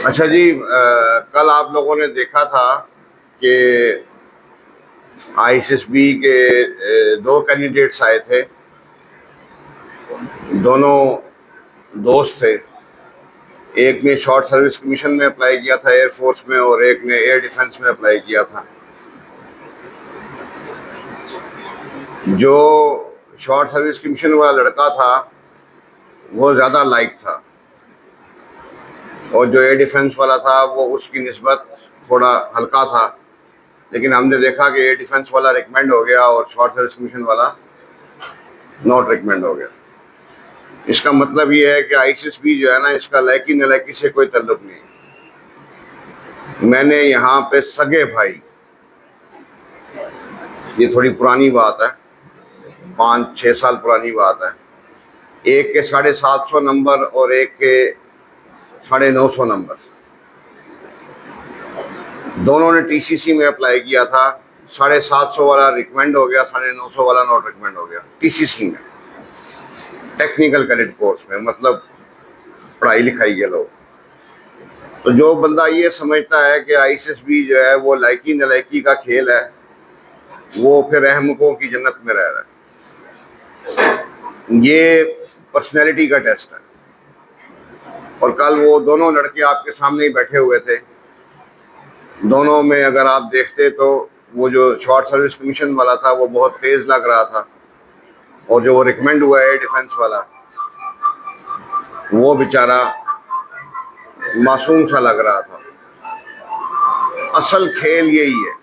अच्छा जी, कल आप लोगों ने देखा था कि आईएसएसबी के दो कैंडिडेट्स आए थे। दोनों दोस्त थे। एक ने शॉर्ट सर्विस कमीशन में अप्लाई किया था एयरफोर्स में, और एक ने एयर डिफेंस में अप्लाई किया था। जो शॉर्ट सर्विस कमीशन वाला लड़का था वो ज़्यादा लाइक था, और जो एयर डिफेंस वाला था वो उसकी निस्बत थोड़ा हल्का था। लेकिन हमने देखा कि एयर डिफेंस वाला रिकमेंड हो गया और शॉर्ट सर्विस कमीशन वाला नॉट रिकमेंड हो गया। इसका मतलब ये है कि आईएसएसबी जो है ना, इसका लायकी नलायकी से कोई ताल्लुक नहीं। मैंने यहाँ पे सगे भाई, ये थोड़ी पुरानी बात है, 5-6 साल पुरानी बात है। एक के 750 नंबर और एक के 950 नंबर, दोनों ने टीसीसी में अप्लाई किया था। 750 वाला रिकमेंड हो गया, 950 वाला नॉट रिकमेंड हो गया टीसीसी में, टेक्निकल कैडेट कोर्स में, मतलब पढ़ाई लिखाई के लोग। तो जो बंदा ये समझता है कि आईएसएसबी जो है वो लायकी नलायकी का खेल है, वो फिर अहमकों की जन्नत में रह रहा है। ये पर्सनैलिटी का टेस्ट है। और कल वो दोनों लड़के आपके सामने ही बैठे हुए थे। दोनों में अगर आप देखते तो वो जो शॉर्ट सर्विस कमीशन वाला था वो बहुत तेज लग रहा था, और जो वो रिकमेंड हुआ है डिफेंस वाला, वो बेचारा मासूम सा लग रहा था। असल खेल यही है।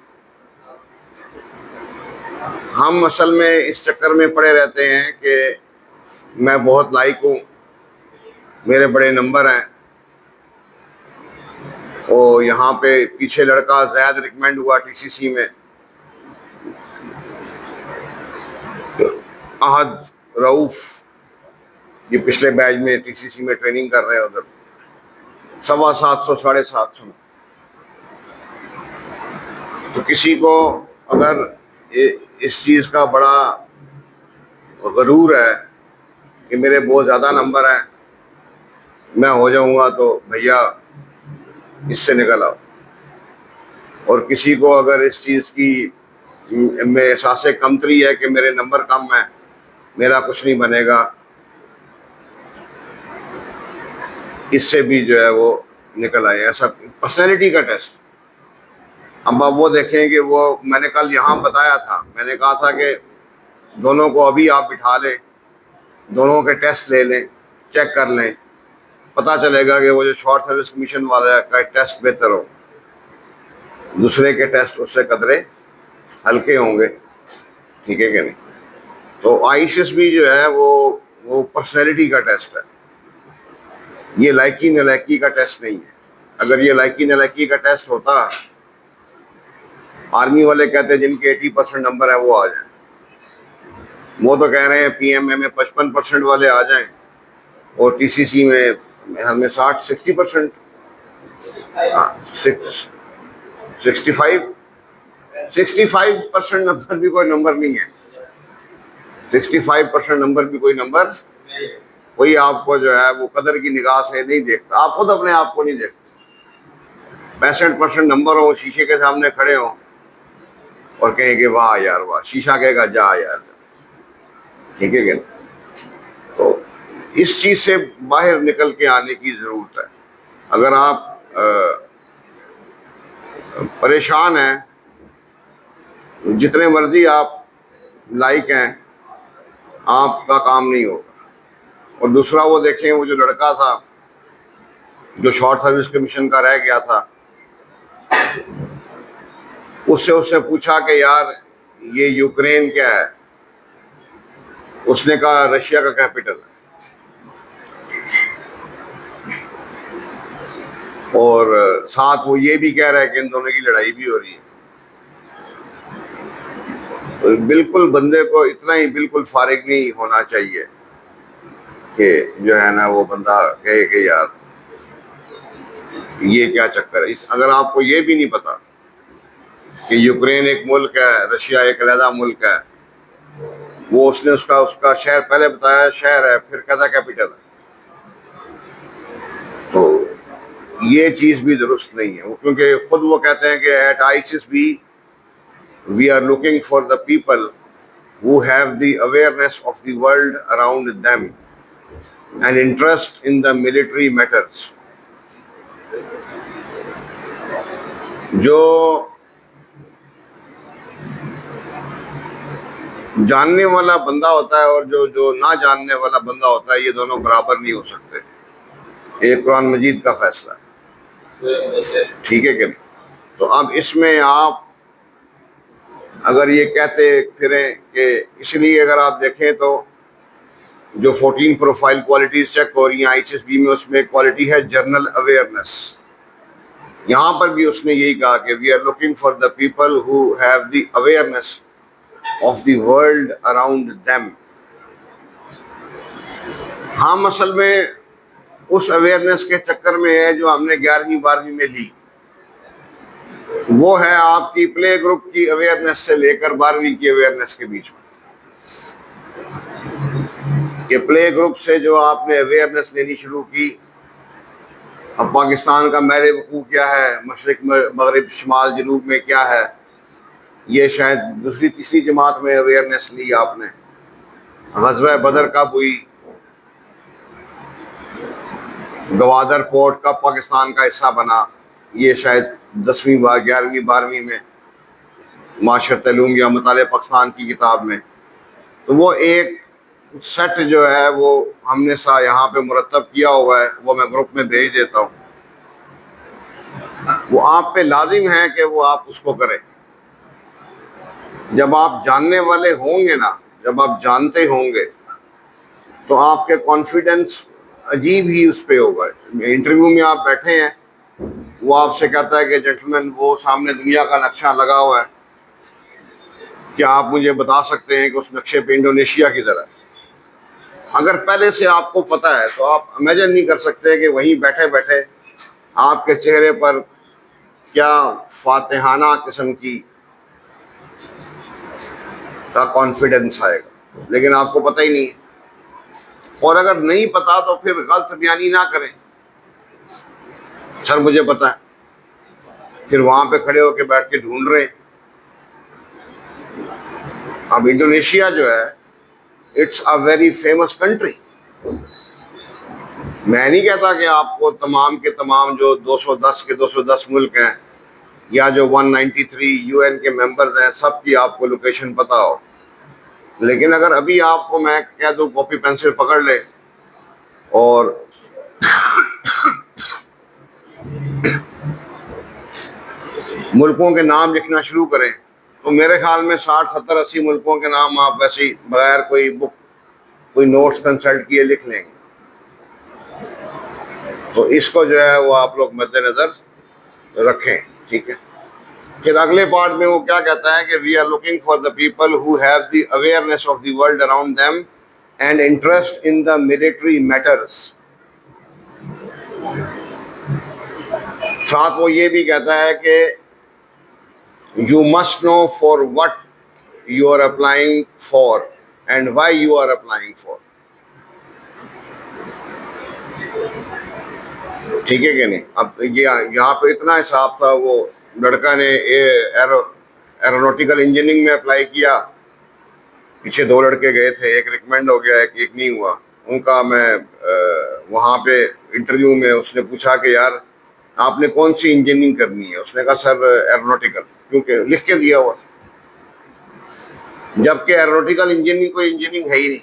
हम असल में इस चक्कर में पड़े रहते हैं कि मैं बहुत लाइक हूँ, मेरे बड़े नंबर हैं, और यहाँ पे पीछे लड़का जैद रिकमेंड हुआ टीसीसी में, अहद रऊफ, ये पिछले बैच में टीसीसी में ट्रेनिंग कर रहे हैं उधर, 750 750। तो किसी को अगर इस चीज़ का बड़ा गरूर है कि मेरे बहुत ज़्यादा नंबर हैं, मैं हो जाऊंगा, तो भैया इससे निकल आओ। और किसी को अगर इस चीज़ की में एहसास कमतरी है कि मेरे नंबर कम है, मेरा कुछ नहीं बनेगा, इससे भी जो है वो निकल आए। ऐसा पर्सनैलिटी का टेस्ट। अब आप वो देखें कि वो मैंने कल यहाँ बताया था, मैंने कहा था कि दोनों को अभी आप बिठा लें, दोनों के टेस्ट ले लें, चेक कर लें, पता चलेगा कि वो जो शॉर्ट सर्विस कमीशन वाला का टेस्ट बेहतर हो, दूसरे के टेस्ट उससे कदरे हल्के होंगे। ठीक है कि नहीं? तो आईएसएसबी जो है वो पर्सनैलिटी का टेस्ट है, ये लायकी नलायकी का टेस्ट नहीं है। अगर ये लायकी नलायकी का टेस्ट होता, आर्मी वाले कहते हैं जिनके 80% नंबर है वो आ जाए। वो तो कह रहे हैं पीएमए में 55% वाले आ जाएं, और टीसीसी में हमें 60% 65% नंबर भी कोई नंबर नहीं है। 65% नंबर भी कोई नंबर, कोई आपको जो है वो कदर की निगाह से नहीं देखता। आप खुद अपने आप को नहीं देखते। 65% नंबर हो, शीशे के सामने खड़े हो और कहेंगे वाह यार वाह, शीशा कहेगा जा यार। ठीक है क्या? तो इस चीज से बाहर निकल के आने की जरूरत है। अगर आप परेशान हैं, जितने मर्जी आप लाइक हैं, आपका काम नहीं होगा। और दूसरा वो देखें, वो जो लड़का था जो शॉर्ट सर्विस कमीशन का रह गया था, उससे पूछा कि यार ये यूक्रेन क्या है? उसने कहा रशिया का कैपिटल है। और साथ वो ये भी कह रहा है कि इन दोनों की लड़ाई भी हो रही है। तो बिल्कुल बंदे को इतना ही बिल्कुल फारिग नहीं होना चाहिए कि जो है ना वो बंदा कहे कि यार ये क्या चक्कर है। अगर आपको ये भी नहीं पता कि यूक्रेन एक मुल्क है, रशिया एक अलग मुल्क है, वो उसने उसका शहर पहले बताया शहर है, फिर कहता कैपिटल है। तो ये चीज़ भी दुरुस्त नहीं है, क्योंकि खुद वो कहते हैं कि at ISSB we are looking for the people who have the awareness of the world around them and interest in the military matters. जो जानने वाला बंदा होता है और जो जो ना जानने वाला बंदा होता है, ये दोनों बराबर नहीं हो सकते। ये कुरान मजीद का फैसला है, ठीक है कि नहीं? तो अब इसमें आप अगर ये कहते फिरें कि इसलिए अगर आप देखें तो जो 14 प्रोफाइल क्वालिटीज चेक हो रही हैं ISSB में, उसमें क्वालिटी है जनरल अवेयरनेस। यहाँ पर भी उसने यही कहा कि we are looking for the people who have the awareness of the world around them. हम असल में उस अवेयरनेस के चक्कर में है जो हमने 11वीं 12वीं में ली, वो है आपकी प्ले ग्रुप की अवेयरनेस से लेकर 12वीं की अवेयरनेस के बीच में। कि प्ले ग्रुप से जो आपने अवेयरनेस लेनी शुरू की, अब पाकिस्तान का मैरे वकूफ़ क्या है, मशरिक मगरिब शुमाल जनूब में क्या है, ये शायद दूसरी तीसरी जमात में अवेयरनेस ली आपने। ग़ज़वा बदर कब हुई, गवादर पोर्ट कब पाकिस्तान का हिस्सा बना, ये शायद 10वीं 11वीं 12वीं में माशरत उलूम या मुताले पाकिस्तान की किताब में। तो वो एक सेट जो है वो हमने यहाँ पे मुरतब किया हुआ है, वो मैं ग्रुप में भेज देता हूँ। वो आप पे लाजिम है कि वो आप उसको करें। जब आप जानने वाले होंगे ना, जब आप जानते होंगे, तो आपके कॉन्फिडेंस अजीब ही उस पर होगा। इंटरव्यू में आप बैठे हैं, वो आपसे कहता है कि जेंटलमैन वो सामने दुनिया का नक्शा लगा हुआ है, क्या आप मुझे बता सकते हैं कि उस नक्शे पे इंडोनेशिया की तरह? अगर पहले से आपको पता है तो आप इमेजिन नहीं कर सकते कि वहीं बैठे बैठे आपके चेहरे पर क्या फातिहाना किस्म की का कॉन्फिडेंस आएगा, लेकिन आपको पता ही नहीं है। और अगर नहीं पता तो फिर गलत बयानी ना करें, सर मुझे पता है, फिर वहां पे खड़े होकर बैठ के ढूंढ रहे हैं। अब इंडोनेशिया जो है, it's a very famous country. मैं नहीं कहता कि आपको तमाम के तमाम जो 210 के 210 मुल्क हैं या जो 193 UN के मेंबर्स हैं, सब की आपको लोकेशन पता हो, लेकिन अगर अभी आपको मैं कह दूं कॉपी पेंसिल पकड़ ले और मुल्कों के नाम लिखना शुरू करें, तो मेरे ख्याल में 60 70 80 मुल्कों के नाम आप वैसे ही बगैर कोई बुक कोई नोट्स कंसल्ट किए लिख लेंगे। तो इसको जो है वो आप लोग मद्देनजर रखें, ठीक है। फिर अगले पार्ट में वो क्या कहता है कि we are looking for the people who have the awareness of the world around them and interest in the military matters. साथ वो ये भी कहता है कि you must know for what you are applying for and why you are applying for, ठीक है कि नहीं? अब ये यहाँ पे इतना हिसाब था, वो लड़का ने एरोनॉटिकल इंजीनियरिंग में अप्लाई किया, पीछे 2 लड़के गए थे, एक रिकमेंड हो गया, एक नहीं हुआ। उनका मैं वहाँ पे इंटरव्यू में उसने पूछा कि यार आपने कौन सी इंजीनियरिंग करनी है, उसने कहा सर एरोनॉटिकल, क्योंकि लिख के दिया हुआ, जबकि एरोनॉटिकल इंजीनियरिंग कोई इंजीनियरिंग है ही नहीं।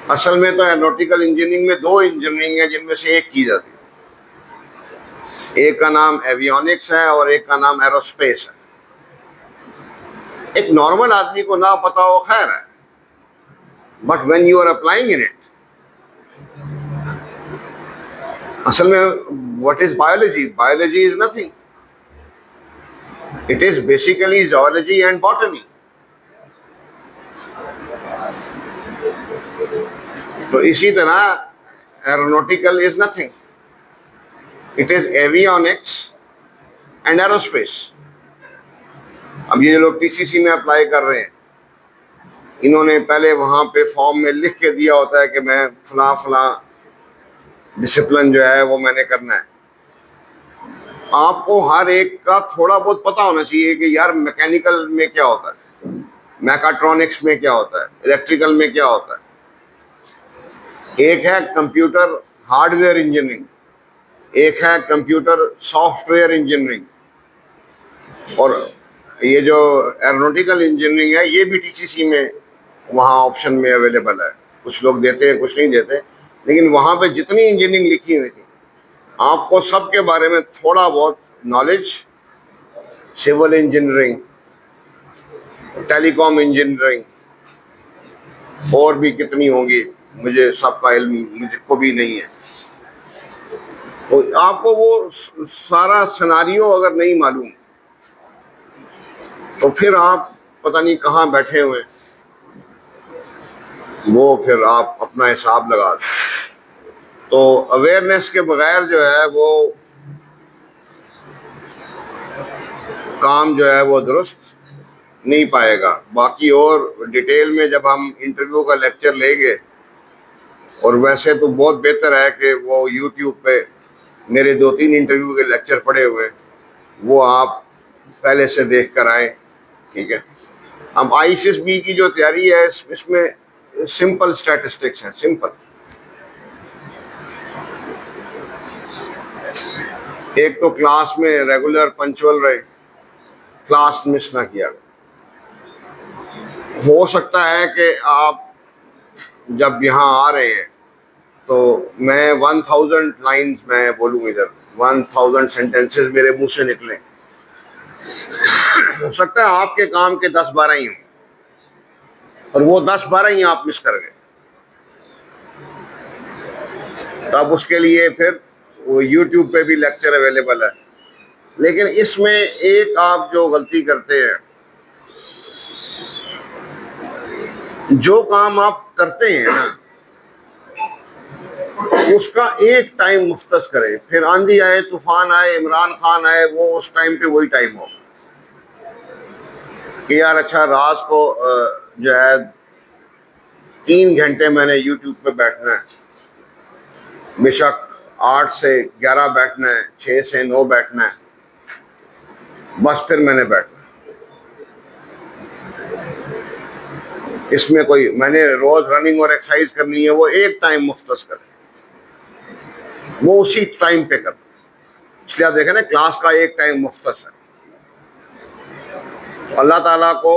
असल में तो एरोनॉटिकल इंजीनियरिंग में 2 इंजीनियरिंग है जिनमें से एक की जाती है, एक का नाम एवियोनिक्स है और एक का नाम एरोस्पेस है। एक नॉर्मल आदमी को ना पता हो खैर है, but when you are applying in it, असल में what is biology? Biology is nothing, it is basically zoology and botany. तो इसी तरह aeronautical is nothing, it is avionics and aerospace. अब ये लोग TCC में अप्लाई कर रहे हैं, इन्होंने पहले वहां पे फॉर्म में लिख के दिया होता है कि मैं फलां फलां डिसिप्लिन जो है वो मैंने करना है। आपको हर एक का थोड़ा बहुत पता होना चाहिए कि यार मैकेनिकल में क्या होता है, मैकाट्रॉनिक्स में क्या होता है, इलेक्ट्रिकल में क्या होता है। एक है कंप्यूटर हार्डवेयर इंजीनियरिंग, एक है कंप्यूटर सॉफ्टवेयर इंजीनियरिंग, और ये जो एरोनॉटिकल इंजीनियरिंग है ये भी टीसीसी में वहाँ ऑप्शन में अवेलेबल है। कुछ लोग देते हैं, कुछ नहीं देते, लेकिन वहाँ पे जितनी इंजीनियरिंग लिखी हुई थी आपको सब के बारे में थोड़ा बहुत knowledge, civil engineering, telecom engineering, और भी कितनी होंगी मुझे सबका इल्म मुझको भी नहीं है। तो आपको वो सारा सिनारियो अगर नहीं मालूम तो फिर आप पता नहीं कहाँ बैठे हुए, वो फिर आप अपना हिसाब लगा दें। तो अवेयरनेस के बगैर जो है वो काम जो है वो दुरुस्त नहीं पाएगा। बाकी और डिटेल में जब हम इंटरव्यू का लेक्चर लेंगे, और वैसे तो बहुत बेहतर है कि वो यूट्यूब पे मेरे 2-3 इंटरव्यू के लेक्चर पड़े हुए, वो आप पहले से देख कर आए, ठीक है। अब ICSB की जो तैयारी है इसमें सिंपल स्टैटिस्टिक्स है, सिंपल। एक तो क्लास में रेगुलर पंचुअल रहे, क्लास मिस ना किया। हो सकता है कि आप जब यहाँ आ रहे हैं तो मैं 1000 लाइन्स मैं बोलूँ, इधर 1000 सेंटेंसेस मेरे मुंह से निकले। हो सकता है आपके काम के 10-12 ही हों, और वो 10-12 ही आप मिस कर गए। तब उसके लिए फिर वो यूट्यूब पे भी लेक्चर अवेलेबल है। लेकिन इसमें एक आप जो गलती करते हैं, जो काम आप करते हैं ना उसका एक टाइम मुख्तस करें। फिर आंधी आए, तूफान आए, इमरान खान आए, वो उस टाइम पे वही टाइम हो कि यार अच्छा रात को जो है 3 घंटे मैंने यूट्यूब पे बैठना है, बेशक 8 से 11 बैठना है, 6 से 9 बैठना है, बस फिर मैंने बैठना। इसमें कोई मैंने रोज रनिंग और एक्सरसाइज करनी है, वो एक टाइम मुख्तस करें, वो उसी टाइम पे करें। इसलिए आप देखें ना क्लास का एक टाइम मुख्तस है। अल्लाह ताला को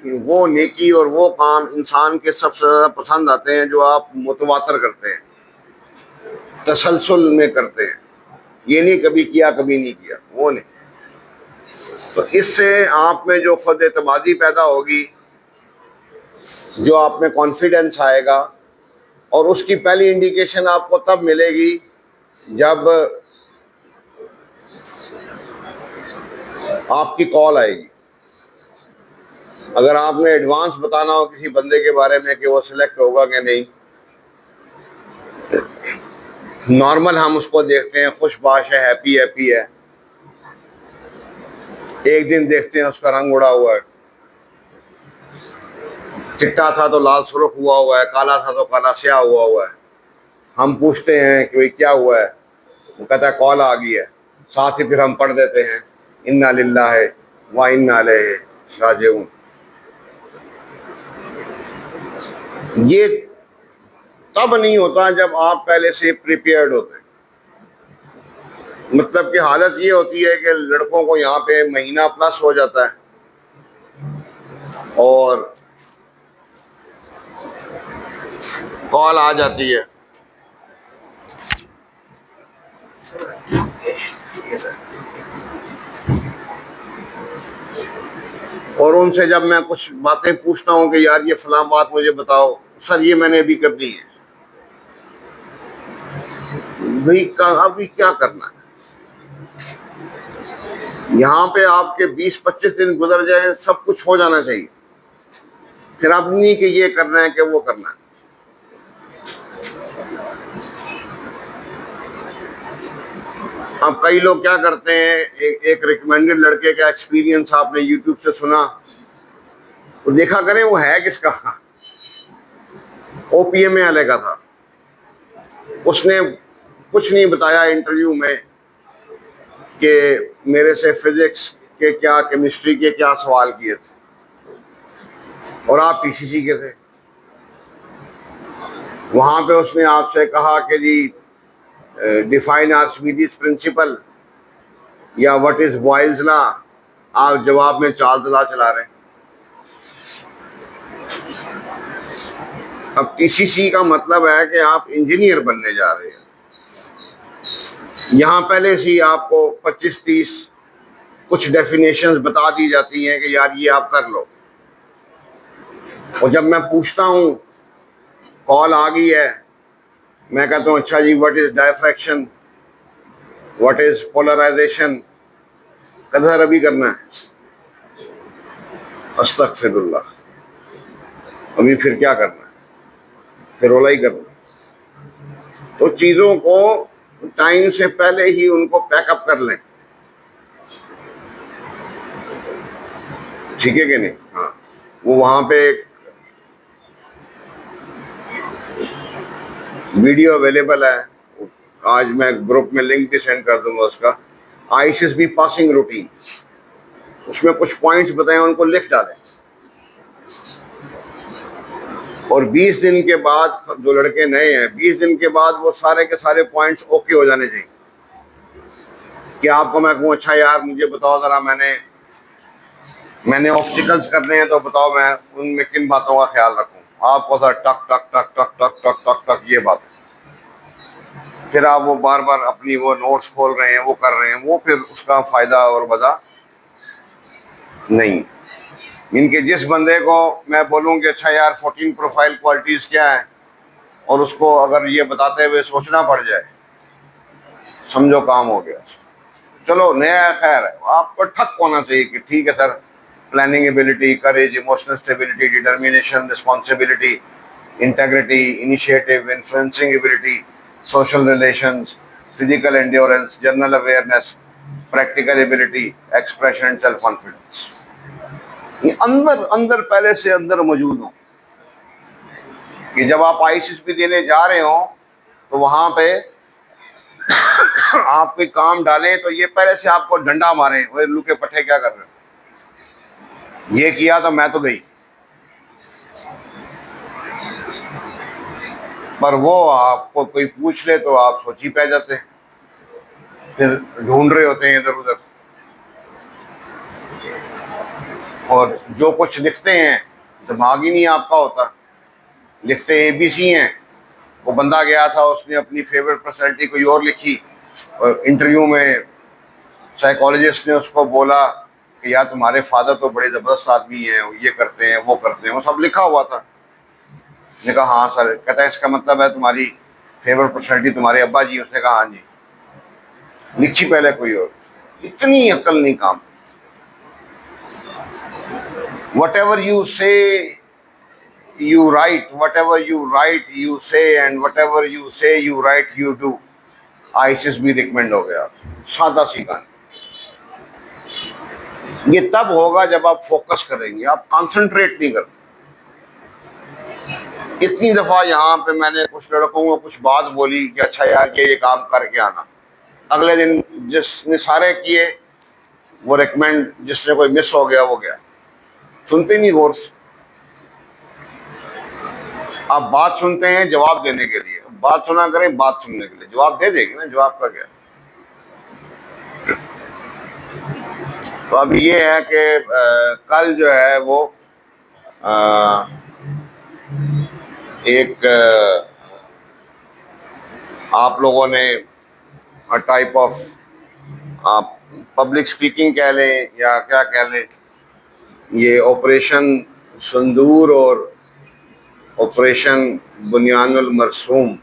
वो नेकी और वो काम इंसान के सबसे ज़्यादा पसंद आते हैं जो आप मुतवातर करते हैं, तसलसल में करते हैं। ये नहीं कभी किया कभी नहीं किया, वो नहीं। तो इससे आप में जो खुद एतमादी पैदा होगी, जो आप में कॉन्फिडेंस आएगा, और उसकी पहली इंडिकेशन आपको तब मिलेगी जब आपकी कॉल आएगी। अगर आपने एडवांस बताना हो किसी बंदे के बारे में कि वो सिलेक्ट होगा कि नहीं, नॉर्मल हम उसको देखते हैं खुशबाश है, हैप्पी हैप्पी है। एक दिन देखते हैं उसका रंग उड़ा हुआ है, चिट्टा था तो लाल सुर्ख हुआ है, काला था तो काला स्याह हुआ है। हम पूछते हैं कि भाई क्या हुआ है, वो कहता है कॉल आ गई है। साथ ही फिर हम पढ़ देते हैं इन्ना लिल्लाहि व इन्ना इलैहि राजिऊन। ये तब नहीं होता जब आप पहले से प्रिपेयर्ड होते हैं। मतलब कि हालत ये होती है कि लड़कों को यहाँ पे महीना प्लस हो जाता है और कॉल आ जाती है, और उनसे जब मैं कुछ बातें पूछता हूँ कि यार ये फलां बात मुझे बताओ, सर ये मैंने अभी करनी है। भाई अभी क्या करना है? यहाँ पे आपके 20-25 दिन गुजर जाए, सब कुछ हो जाना चाहिए। फिर अब नहीं कि ये करना है कि वो करना है। अब कई लोग क्या करते हैं, एक रिकमेंडेड लड़के का एक्सपीरियंस आपने यूट्यूब से सुना, तो देखा करें वो है किसका, OPM वाले का था। उसने कुछ नहीं बताया इंटरव्यू में कि मेरे से फिजिक्स के क्या, केमिस्ट्री के क्या सवाल किए थे, और आप टीसीसी के थे। वहां पे उसने आपसे कहा कि जी डिफाइन आर्किमिडीज प्रिंसिपल या व्हाट इज बॉयल्स लॉ, आप जवाब में चाल तला चला रहे हैं। अब टीसीसी का मतलब है कि आप इंजीनियर बनने जा रहे हैं। यहां पहले से ही आपको 25-30 कुछ डेफिनेशंस बता दी जाती हैं कि यार ये आप कर लो, और जब मैं पूछता हूं कॉल आ गई है, मैं कहता हूं अच्छा जी what is diffraction, what is polarisation, कदर अभी करना है, अस्तगफिरुल्लाह, अभी फिर क्या करना है, फिर रोला ही करना है। तो चीजों को टाइम से पहले ही उनको पैकअप कर लें, ठीक है कि नहीं। हाँ, वो वहां पे एक वीडियो अवेलेबल है, आज मैं ग्रुप में लिंक भी सेंड कर दूंगा उसका, आईसीएसबी पासिंग रूटीन, उसमें कुछ पॉइंट्स बताए, उनको लिख डालें, और 20 दिन के बाद, जो लड़के नए हैं, 20 दिन के बाद वो सारे के सारे पॉइंट्स ओके हो जाने चाहिए। कि आपको मैं कहूँ अच्छा यार मुझे बताओ जरा, मैंने ऑब्स्टिकल्स करने हैं तो बताओ मैं उनमें किन बातों का ख्याल रखूं, आपको सर टक टक टक टक टक टक टक टक ये बात, फिर आप वो बार बार अपनी वो नोट्स खोल रहे हैं, वो कर रहे हैं, वो फिर उसका फायदा और वजह नहीं। इनके जिस बंदे को मैं बोलूं कि अच्छा यार 14 प्रोफाइल क्वालिटीज क्या है, और उसको अगर ये बताते हुए सोचना पड़ जाए, समझो काम हो गया। चलो नया खैर है, आपको ठक होना चाहिए कि ठीक है sir, planning ability, courage, emotional stability, determination, responsibility, integrity, initiative, influencing ability, social relations, physical endurance, general awareness, practical ability, expression and self confidence, ये अंदर अंदर पहले से अंदर मौजूद हो कि जब आप आईसीएसबी देने जा रहे हो तो वहां पे आप कोई काम डालें तो ये पहले से आपको डंडा मारे, वो लू के पट्टे क्या कर रहे हो, ये किया तो मैं तो गई। पर वो आपको कोई पूछ ले तो आप सोची पै जाते हैं, फिर ढूंढ रहे होते हैं इधर उधर, और जो कुछ लिखते हैं दिमाग ही नहीं आपका होता, लिखते एबीसी हैं। वो बंदा गया था, उसने अपनी फेवरेट पर्सनैलिटी कोई और लिखी, और इंटरव्यू में साइकोलॉजिस्ट ने उसको बोला कि यार तुम्हारे फादर तो बड़े ज़बरदस्त आदमी हैं, ये करते हैं वो करते हैं, वो सब लिखा हुआ था। ने कहा हाँ सर, कहता है इसका मतलब है तुम्हारी फेवरेट पर्सनैलिटी तुम्हारे अब्बा जी। उसने कहा हाँ जी, लिखी पहले कोई और, इतनी अकल नहीं काम। Whatever you say, you write. Whatever you write, you say, and whatever you say, you write, you do. ICS भी रिकमेंड हो गया, सादा सीधा। ये तब होगा जब आप फोकस करेंगे, आप कंसंट्रेट नहीं करते। इतनी दफा यहाँ पे मैंने कुछ लड़कों को कुछ बात बोली कि अच्छा यार ये काम करके आना, अगले दिन जिसने सारे किए वो रिकमेंड, जिसने कोई मिस हो गया वो गया, सुनते नहीं गौर से। आप बात सुनते हैं जवाब देने के लिए, बात सुना करें बात सुनने के लिए, जवाब दे देंगे ना, जवाब का क्या। तो अब ये है कि कल जो है वो एक आप लोगों ने टाइप ऑफ आप पब्लिक स्पीकिंग कह लें या क्या कह लें, ये ऑपरेशन सिंदूर और ऑपरेशन बुनियानुल मरसूम